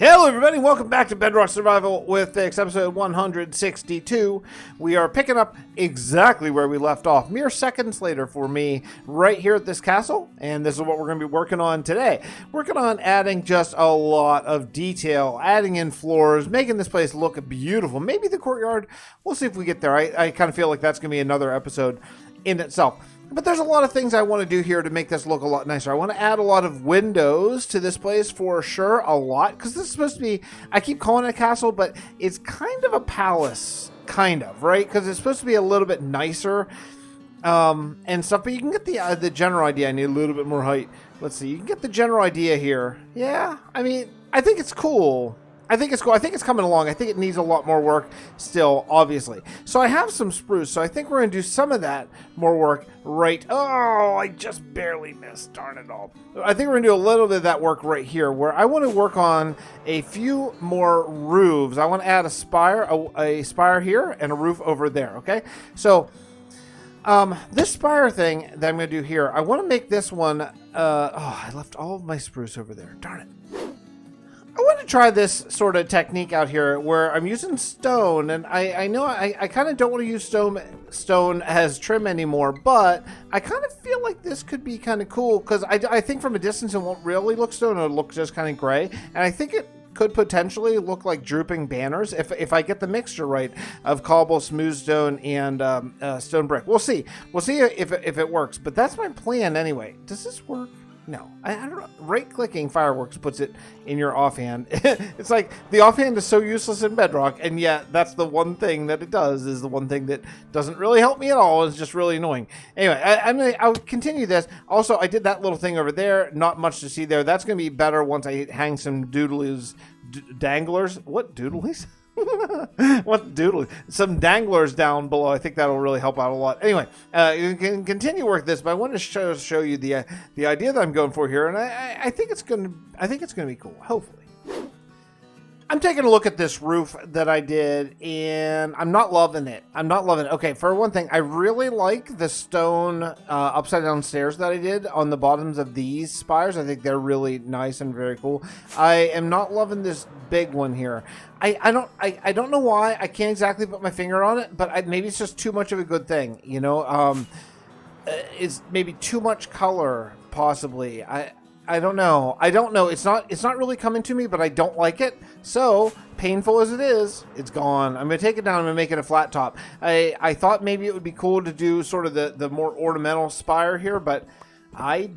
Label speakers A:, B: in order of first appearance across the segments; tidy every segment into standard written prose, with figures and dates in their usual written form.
A: Hello everybody, welcome back to Bedrock Survival with Fix, episode 162. We are picking up exactly where we left off, mere seconds later for me, right here at this castle, and this is what we're going to be working on today. Working on adding just a lot of detail, adding in floors, making this place look beautiful. Maybe the courtyard, we'll see if we get there. I kind of feel like that's going to be another episode in itself. But there's a lot of things I want to do here to make this look a lot nicer. I want to add a lot of windows to this place for sure, a lot. Because this is supposed to be, I keep calling it a castle, but it's kind of a palace, kind of, right? Because it's supposed to be a little bit nicer and stuff. But you can get the general idea. I need a little bit more height. Let's see. You can get the general idea here. Yeah, I mean, I think it's cool. I think it's cool. I think it's coming along. I think it needs a lot more work still, obviously. So I have some spruce, so I think we're going to do some of that more work right. Oh, I just barely missed. Darn it all. I think we're going to do a little bit of that work right here, where I want to work on a few more roofs. I want to add a spire here and a roof over there, okay? So this spire thing that I'm going to do here, I want to make this one, I left all of my spruce over there. Darn it. I want to try this sort of technique out here where I'm using stone, and I know I kind of don't want to use stone as trim anymore, but I kind of feel like this could be kind of cool because I think from a distance it won't really look stone, it'll look just kind of gray, and I think it could potentially look like drooping banners if I get the mixture right of cobble, smooth stone, and stone brick. We'll see if it works, but that's my plan anyway. Does this work? No, I don't know. Right-clicking fireworks puts it in your offhand. It's like the offhand is so useless in Bedrock, and yet that's the one thing that it does, is the one thing that doesn't really help me at all. It's just really annoying. Anyway, I'll continue this. Also, I did that little thing over there. Not much to see there. That's going to be better once I hang some doodlies, danglers. What, doodlies? What doodle? Some danglers down below. I think that'll really help out a lot. Anyway, you can continue work this, but I want to show you the idea that I'm going for here, and I think it's gonna be cool. Hopefully. I'm taking a look at this roof that I did, and I'm not loving it. Okay, for one thing, I really like the stone upside down stairs that I did on the bottoms of these spires. I think they're really nice and very cool. I am not loving this big one here. I don't know why. I can't exactly put my finger on it, but maybe it's just too much of a good thing. You know, it's maybe too much color, possibly. I don't know. It's not really coming to me, but I don't like it. So, painful as it is, it's gone. I'm going to take it down. I'm going to make it a flat top. I thought maybe it would be cool to do sort of the more ornamental spire here, but I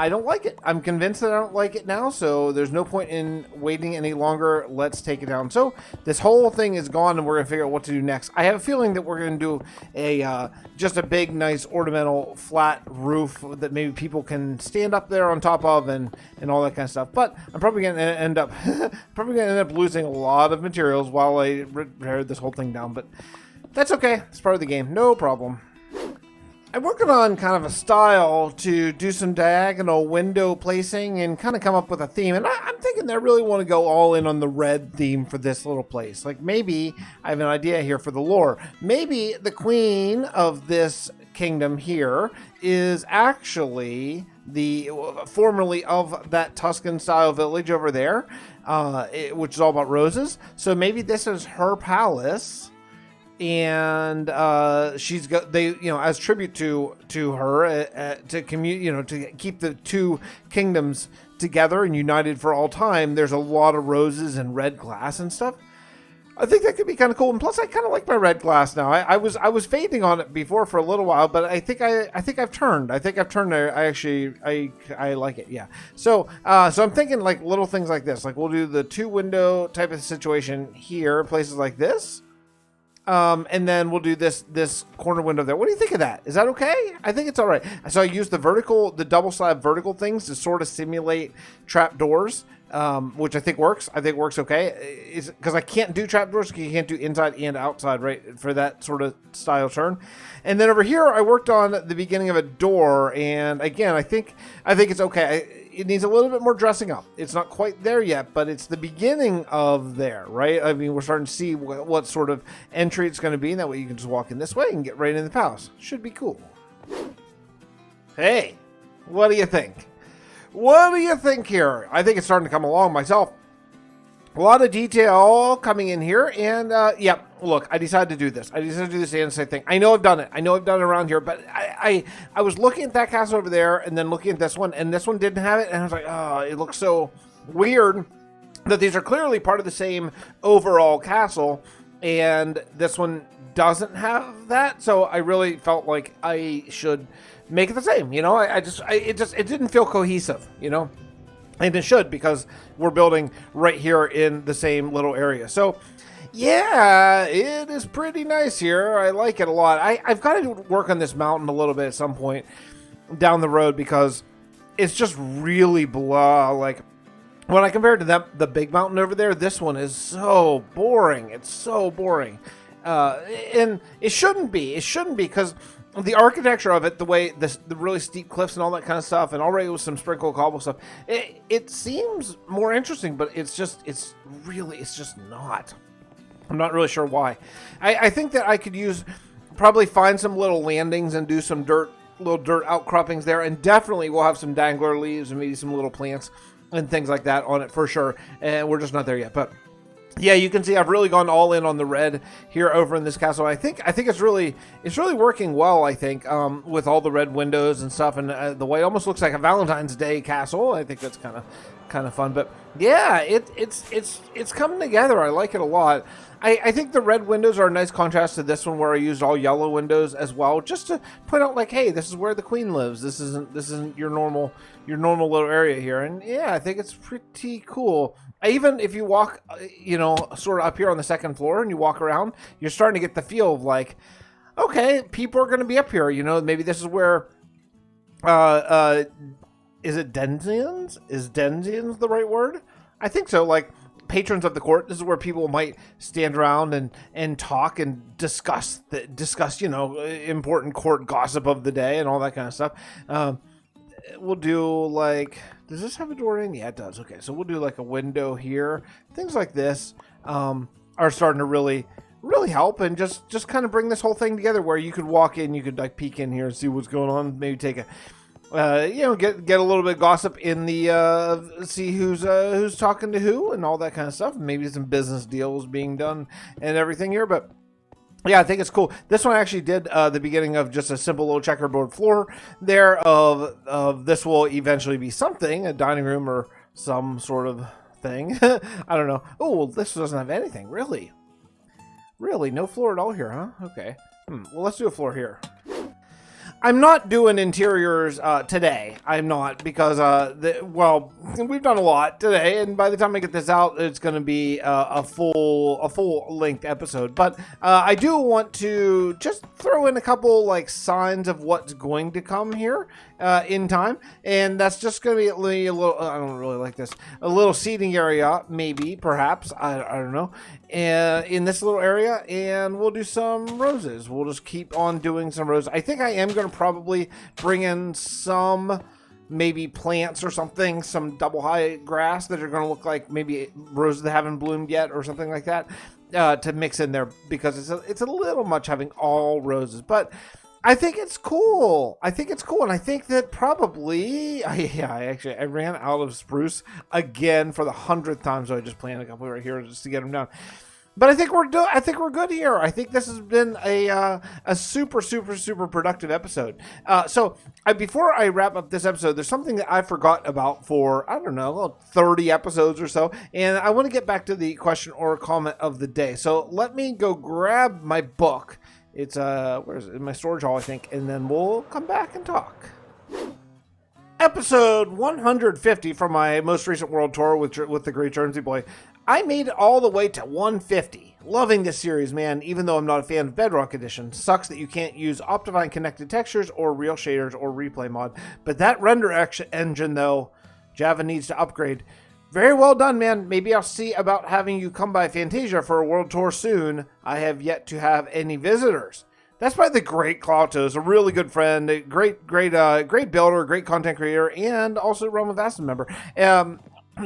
A: don't like it. I'm convinced that I don't like it now, so there's no point in waiting any longer. Let's take it down. So this whole thing is gone, and we're going to figure out what to do next. I have a feeling that we're going to do just a big, nice, ornamental, flat roof that maybe people can stand up there on top of and all that kind of stuff. But I'm probably going to end up losing a lot of materials while I repair this whole thing down. But that's okay. It's part of the game. No problem. I'm working on kind of a style to do some diagonal window placing and kind of come up with a theme. And I'm thinking I really want to go all in on the red theme for this little place. Like maybe I have an idea here for the lore. Maybe the queen of this kingdom here is actually the formerly of that Tuscan style village over there, which is all about roses. So maybe this is her palace. And she's got as tribute to her to keep the two kingdoms together and united for all time. There's a lot of roses and red glass and stuff. I think that could be kind of cool. And plus, I kind of like my red glass now. I was fading on it before for a little while, but I think I've turned. I like it. Yeah. So I'm thinking like little things like this. Like we'll do the 2-window type of situation here, places like this. And then we'll do this corner window there. What do you think of that? Is that okay? I think it's all right. So I use the double slab vertical things to sort of simulate trap doors, which I think works. I think works okay. Because I can't do trap doors. You can't do inside and outside, right, for that sort of style turn. And then over here, I worked on the beginning of a door. And again, I think it's okay. It needs a little bit more dressing up. It's not quite there yet, but it's the beginning of there, right? I mean, we're starting to see what sort of entry it's going to be. And that way you can just walk in this way and get right in the palace. Should be cool. Hey, what do you think? What do you think here? I think it's starting to come along myself. A lot of detail coming in here, and yeah, look, I decided to do this. I decided to do this Inside thing. I know I've done it. I know I've done it around here, but I was looking at that castle over there, and then looking at this one, and this one didn't have it, and I was like, oh, it looks so weird that these are clearly part of the same overall castle, and this one doesn't have that. So I really felt like I should make it the same. You know, it didn't feel cohesive. You know. And it should, because we're building right here in the same little area. So, yeah, it is pretty nice here. I like it a lot. I've got to work on this mountain a little bit at some point down the road, because it's just really blah. Like, when I compare it to the big mountain over there, this one is so boring. It's so boring. And it shouldn't be. It shouldn't be, because the architecture of it, the way the really steep cliffs and all that kind of stuff, and already with some sprinkle cobble stuff, it seems more interesting, but it's just not. I'm not really sure why. I think that I could probably find some little landings and do some little dirt outcroppings there, and definitely we'll have some dangler leaves and maybe some little plants and things like that on it for sure. And we're just not there yet, but. Yeah, you can see I've really gone all in on the red here over in this castle. I think it's really working well. I think with all the red windows and stuff, and the way it almost looks like a Valentine's Day castle. I think that's kind of fun. But yeah, it's coming together. I like it a lot. I think the red windows are a nice contrast to this one, where I used all yellow windows as well, just to point out, like, hey, this is where the queen lives. This isn't your normal little area here. And yeah, I think it's pretty cool. Even if you walk, you know, sort of up here on the second floor and you walk around, you're starting to get the feel of, like, okay, people are going to be up here. You know, maybe this is where, is it denizens? Is denizens the right word? I think so. Like, patrons of the court. This is where people might stand around and talk and discuss, you know, important court gossip of the day and all that kind of stuff. We'll do, like, does this have a door in? Yeah, it does. Okay, so we'll do like a window here. Things like this are starting to really help, and just kind of bring this whole thing together, where you could walk in, you could like peek in here and see what's going on. Maybe take a, you know, get a little bit of gossip in the, see who's talking to who and all that kind of stuff. Maybe some business deals being done and everything here, but. Yeah, I think it's cool. This one actually did the beginning of just a simple little checkerboard floor there of this will eventually be something, a dining room or some sort of thing. I don't know. Oh, well, this doesn't have anything. Really? No floor at all here, huh? Okay. Well, let's do a floor here. I'm not doing interiors today. I'm not, because well, we've done a lot today, and by the time I get this out, it's going to be a full length episode. But I do want to just throw in a couple like signs of what's going to come here in time, and that's just going to be a little. I don't really like this. A little seating area, maybe, perhaps. I don't know. In this little area, and we'll do some roses. We'll just keep on doing some roses. I think I am going to probably bring in some maybe plants or something, some double high grass that are going to look like maybe roses that haven't bloomed yet or something like that to mix in there, because it's a little much having all roses, but I think it's cool. And I think that probably, I ran out of spruce again for the 100th time, so I just planted a couple right here just to get them down. But I think we're good here. I think this has been a super productive episode. So before I wrap up this episode, there's something that I forgot about for, I don't know, 30 episodes or so, and I want to get back to the question or comment of the day. So let me go grab my book. It's where is it? In my storage hall, I think, and then we'll come back and talk. Episode 150 from my most recent world tour with the Great Jersey Boy. I made it all the way to 150. Loving this series, man, even though I'm not a fan of Bedrock Edition. Sucks that you can't use Optifine connected textures or real shaders or replay mod. But that render engine, though, Java needs to upgrade. Very well done, man. Maybe I'll see about having you come by Fantasia for a world tour soon. I have yet to have any visitors. That's by the great Klautos, a really good friend, a great builder, great content creator, and also Realm of Vasten member.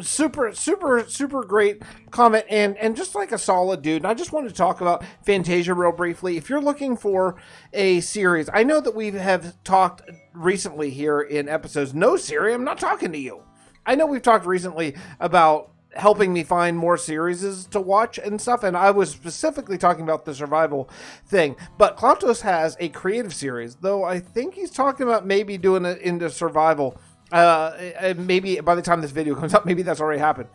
A: Super great comment, and just like a solid dude. And I just wanted to talk about Fantasia real briefly. If you're looking for a series, I know that we have talked recently here in episodes. No, Siri, I'm not talking to you. I know we've talked recently about helping me find more series to watch and stuff. And I was specifically talking about the survival thing. But Klautos has a creative series, though I think he's talking about maybe doing it into survival. Maybe by the time this video comes up, maybe that's already happened.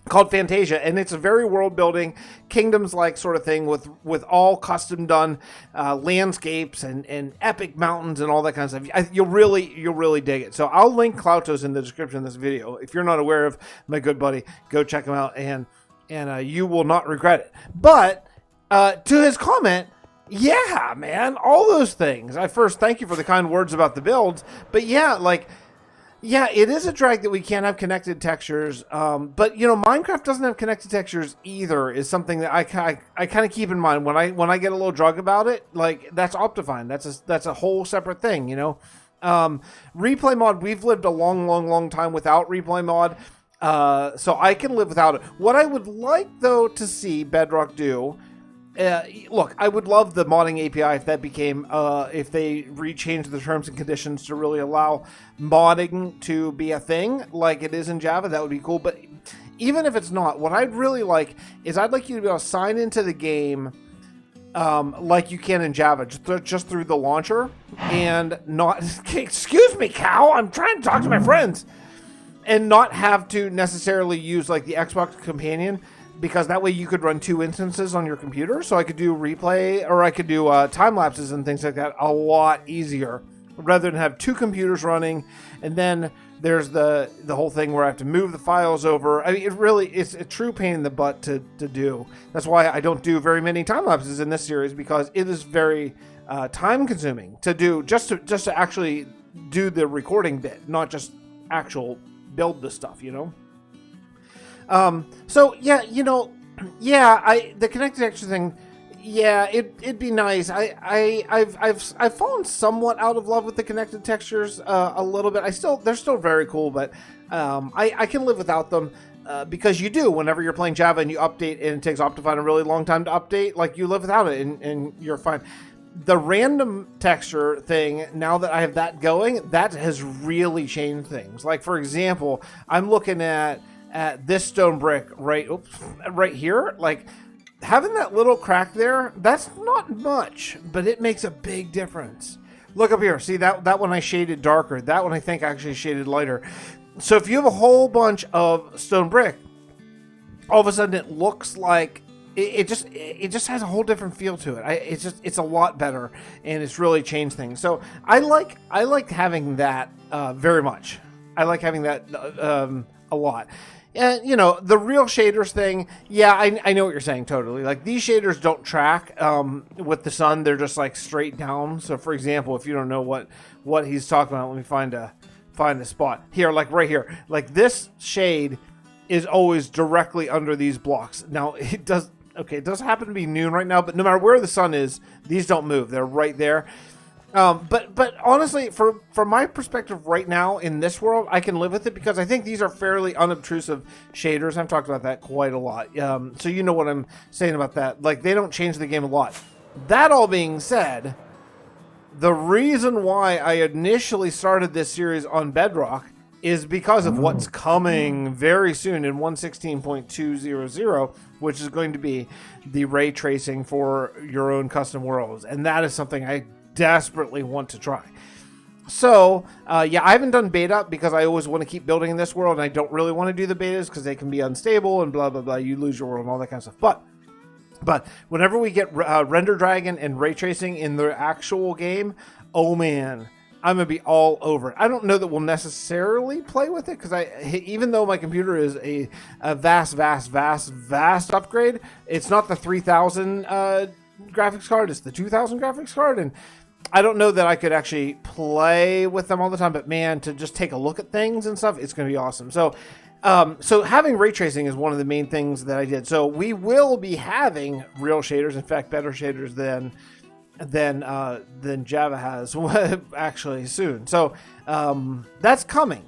A: Called Fantasia, and it's a very world building, kingdoms like sort of thing with all custom done landscapes and epic mountains and all that kind of stuff. You'll really dig it. So I'll link Klautos in the description of this video. If you're not aware of my good buddy, go check him out, and you will not regret it. But to his comment, yeah, man, all those things. I first thank you for the kind words about the builds, but yeah, like. Yeah, it is a drag that we can't have connected textures, but you know, Minecraft doesn't have connected textures either. Is something that I kind of keep in mind when I get a little drug about it. Like that's Optifine. That's a whole separate thing, you know. Replay mod. We've lived a long time without replay mod, so I can live without it. What I would like though to see Bedrock do. Look, I would love the modding API if that became, if they rechanged the terms and conditions to really allow modding to be a thing like it is in Java. That would be cool. But even if it's not, what I'd really like is I'd like you to be able to sign into the game like you can in Java, just through the launcher and not, excuse me, cow, I'm trying to talk to my friends, and not have to necessarily use like the Xbox companion. Because that way you could run 2 instances on your computer. So I could do replay, or I could do time lapses and things like that a lot easier, rather than have 2 computers running. And then there's the whole thing where I have to move the files over. I mean, it's a true pain in the butt to do. That's why I don't do very many time lapses in this series, because it is very time consuming to do, just to actually do the recording bit, not just actual build the stuff, you know. So yeah, you know, yeah, the connected texture thing, yeah, it'd be nice. I've fallen somewhat out of love with the connected textures, a little bit. They're still very cool, but, I can live without them, because you do whenever you're playing Java and you update and it takes Optifine a really long time to update, like you live without it and you're fine. The random texture thing, now that I have that going, that has really changed things. Like, for example, I'm looking at this stone brick right here, like having that little crack there, that's not much, but it makes a big difference. Look up here, see that one I shaded darker, that one I think actually shaded lighter. So if you have a whole bunch of stone brick, all of a sudden it looks like it just has a whole different feel to it. It's a lot better, and it's really changed things. So I like having that very much. I like having that a lot. And, you know, the real shaders thing, yeah, I know what you're saying, totally. Like, these shaders don't track with the sun. They're just, like, straight down. So, for example, if you don't know what he's talking about, let me find a spot. Here, like, right here. Like, this shade is always directly under these blocks. Now, it does happen to be noon right now, but no matter where the sun is, these don't move. They're right there. But honestly, from my perspective right now in this world, I can live with it because I think these are fairly unobtrusive shaders. I've talked about that quite a lot. So you know what I'm saying about that. Like, they don't change the game a lot. That all being said, the reason why I initially started this series on Bedrock is because of what's coming very soon in 1.16.200, which is going to be the ray tracing for your own custom worlds. And that is something I desperately want to try. So yeah, I haven't done beta because I always want to keep building in this world, and I don't really want to do the betas because they can be unstable and blah blah blah. You lose your world and all that kind of stuff. But whenever we get Render Dragon and ray tracing in the actual game, oh man, I'm gonna be all over it. I don't know that we'll necessarily play with it because even though my computer is a vast upgrade, it's not the 3000 graphics card, it's the 2000 graphics card, and I don't know that I could actually play with them all the time, but man, to just take a look at things and stuff, it's going to be awesome. So having ray tracing is one of the main things that I did. So we will be having real shaders, in fact, better shaders than Java has actually soon. So that's coming.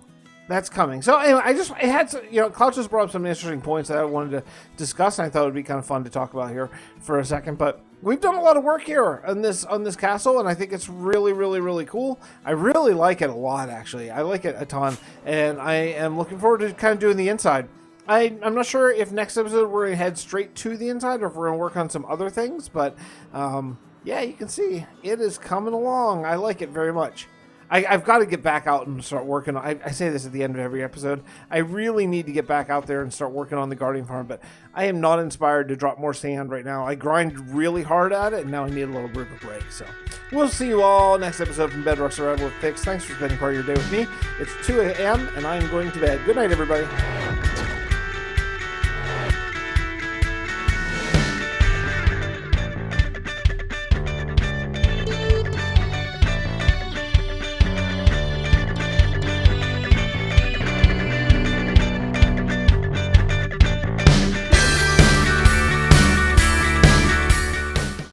A: That's coming. So anyway, Cloud just brought up some interesting points that I wanted to discuss, and I thought it would be kind of fun to talk about here for a second. But we've done a lot of work here on this castle, and I think it's really cool. I really like it a lot, actually. I like it a ton, and I am looking forward to kind of doing the inside. I'm not sure if next episode we're going to head straight to the inside or if we're going to work on some other things, but yeah, you can see it is coming along. I like it very much. I've got to get back out and start working on, I say this at the end of every episode, I really need to get back out there and start working on the gardening farm, but I am not inspired to drop more sand right now. I grind really hard at it, and now I need a little bit of a break. So we'll see you all next episode from Bedrock Survival with Fix. Thanks for spending part of your day with me. It's 2 a.m., and I'm going to bed. Good night, everybody.